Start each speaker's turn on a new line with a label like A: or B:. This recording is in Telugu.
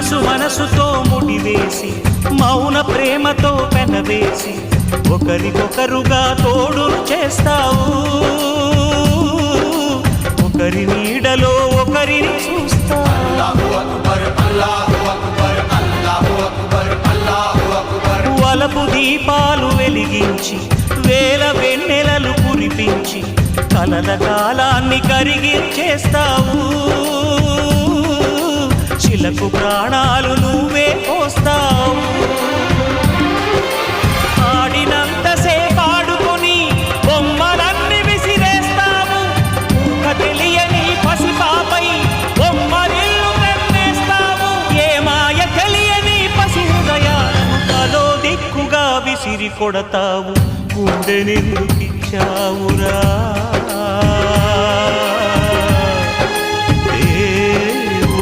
A: మనసుతో ముడివేసి మౌన ప్రేమతో పెనవేసి ఒకరికొకరుగా తోడును చేస్తావు ఒకరి నీడలో ఒకరిని చూస్తావు వలపు దీపాలు వెలిగించి వేల వెన్నెలలు కురిపించి కలల కాలాన్ని కరిగించేస్తావు శిలకు ప్రాణాలు నువ్వే పోస్తావు ఆడినంతసేపు ఆడుకొని బొమ్మలన్నీ విసిరేస్తావు ఊహ తెలియని పసిపాపై బొమ్మరిల్లు కన్నేస్తావు ఏ మాయ తెలియని పసి హృదయాలను తలో దిక్కుగా విసిరి కొడతావు గుండెనెందుకిచ్చావురా